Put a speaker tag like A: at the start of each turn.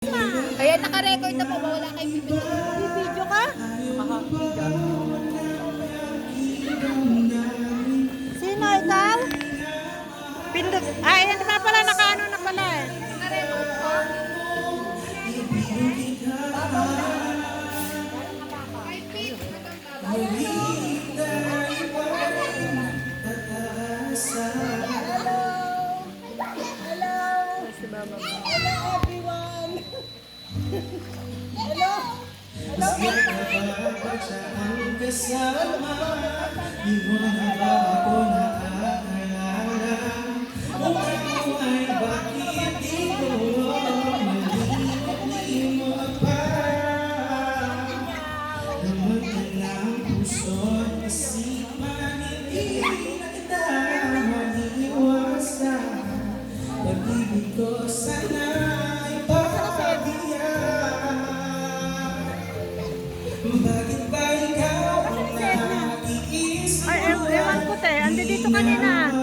A: Kaya naka-record na po, wala kayong video.
B: Video ka? Sino ikaw? Pindot. Ay, hindi pa pala, nakaano na pala eh.
A: Naka-record po.
B: Hello everyone. Hello.
C: Di mo na ba ako naaalala? Kung ako ay bakit di ko malilimutin mo pa? Naman ka ng puso at isipan, hindi na kita maiiwasan. Pag-ibig ko sana ay pagkakadiyan. Bakit ba ikaw ang naiisip?
B: Ay, ewan ko te. Andi dito kanina.